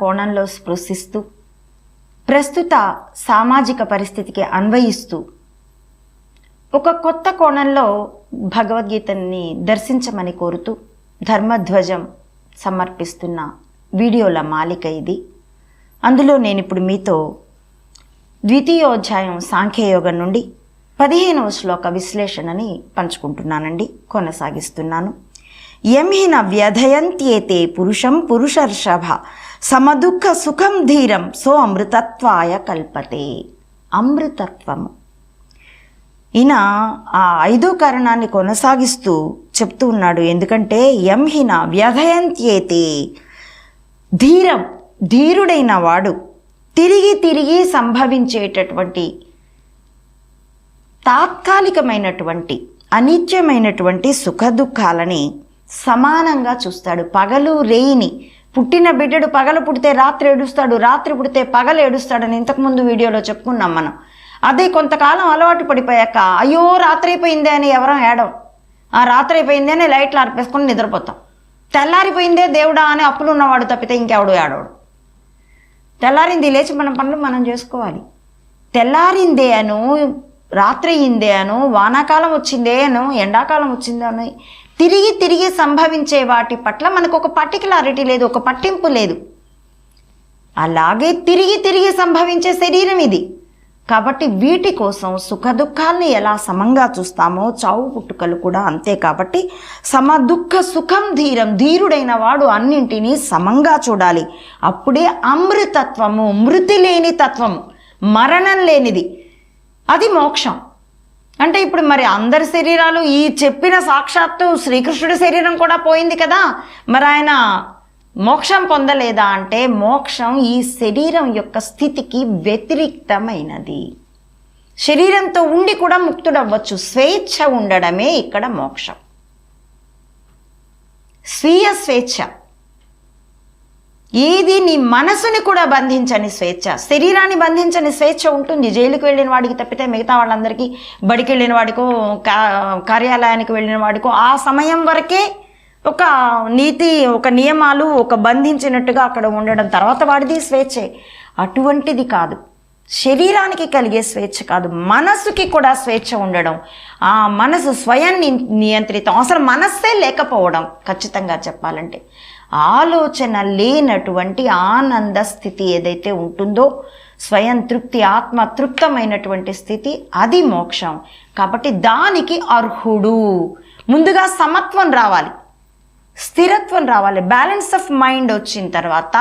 కోణంలో స్పృశిస్తూ ప్రస్తుత సామాజిక పరిస్థితికి అన్వయిస్తూ ఒక కొత్త కోణంలో భగవద్గీతని దర్శించమని కోరుతూ ధర్మధ్వజం సమర్పిస్తున్న వీడియోల మాలిక ఇది. అందులో నేను ఇప్పుడు మీతో ద్వితీయోధ్యాయం సాంఖ్యయోగం నుండి 15వ శ్లోక విశ్లేషణని పంచుకుంటున్నానండి, కొనసాగిస్తున్నాను. యంహిన వ్యధయంత్యేతే పురుషం పురుషర్షభ సమదుఃఖ సుఖం ధీరం సో అమృతత్వాయ కల్పతే. అమృతత్వము ఈయన ఆ 5వ కారణాన్ని కొనసాగిస్తూ చెప్తూ ఉన్నాడు. ఎందుకంటే యంహిన వ్యధయంత్యేతే, ధీరుడైన వాడు తిరిగి తిరిగి సంభవించేటటువంటి తాత్కాలికమైనటువంటి అనిత్యమైనటువంటి సుఖ దుఃఖాలని సమానంగా చూస్తాడు. పగలు రేయిని, పుట్టిన బిడ్డడు పగలు పుడితే రాత్రి ఏడుస్తాడు, రాత్రి పుడితే పగలు ఏడుస్తాడని ఇంతకుముందు వీడియోలో చెప్పుకున్నాం మనం. అదే కొంతకాలం అలవాటు పడిపోయాక అయ్యో రాత్రి అయిపోయిందే అని ఎవరం ఏడం, ఆ రాత్రి అయిపోయిందే అని లైట్లు ఆర్పేసుకొని నిద్రపోతాం. తెల్లారిపోయిందే దేవుడా అని అప్పులు ఉన్నవాడు తప్పితే ఇంకెవడు ఏడవడు. తెల్లారింది లేచి మన పనులు మనం చేసుకోవాలి. తెల్లారిందే అను, రాత్రి అయిందే అను, వానాకాలం వచ్చిందే అను, ఎండాకాలం వచ్చిందే అను, తిరిగి తిరిగి సంభవించే వాటి పట్ల మనకు ఒక పర్టికులారిటీ లేదు, ఒక పట్టింపు లేదు. అలాగే తిరిగి తిరిగి సంభవించే శరీరం ఇది. కాబట్టి వీటి కోసం సుఖ దుఃఖాలని ఎలా సమంగా చూస్తామో చావు పుట్టుకలు కూడా అంతే. కాబట్టి సమ దుఃఖ సుఖం ధీరం, ధీరుడైన వాడు అన్నింటినీ సమంగా చూడాలి. అప్పుడే అమృతత్వము, మృతి లేని తత్వము, మరణం లేనిది, అది మోక్షం. అంటే ఇప్పుడు మరి అందరి శరీరాలు, ఈ చెప్పిన సాక్షాత్తు శ్రీకృష్ణుడి శరీరం కూడా పోయింది కదా, మరి ఆయన మోక్షం పొందలేదా అంటే మోక్షం ఈ శరీరం యొక్క స్థితికి వ్యతిరిక్తమైనది. శరీరంతో ఉండి కూడా ముక్తుడవ్వచ్చు. స్వేచ్ఛ ఉండడమే ఇక్కడ మోక్షం, స్వీయ స్వేచ్ఛ. ఏది నీ మనసుని కూడా బంధించని స్వేచ్ఛ, శరీరాన్ని బంధించని స్వేచ్ఛ ఉంటుంది. జైలుకి వెళ్ళిన వాడికి తప్పితే మిగతా వాళ్ళందరికీ, బడికి వెళ్ళిన వాడికో కార్యాలయానికి వెళ్ళిన వాడికో ఆ సమయం వరకే ఒక నీతి, ఒక నియమాలు, ఒక బంధించినట్టుగా అక్కడ ఉండడం, తర్వాత వాడిది స్వేచ్ఛే. అటువంటిది కాదు, శరీరానికి కలిగే స్వేచ్ఛ కాదు, మనసుకి కూడా స్వేచ్ఛ ఉండడం. ఆ మనసు స్వయం నియంత్రితం, అసలు మనస్సే లేకపోవడం. ఖచ్చితంగా చెప్పాలంటే ఆలోచన లేనటువంటి ఆనంద స్థితి ఏదైతే ఉంటుందో, స్వయం తృప్తి, ఆత్మ తృప్తమైనటువంటి స్థితి, అది మోక్షం. కాబట్టి దానికి అర్హుడు. ముందుగా సమత్వం రావాలి, స్థిరత్వం రావాలి, బ్యాలెన్స్ ఆఫ్ మైండ్ వచ్చిన తర్వాత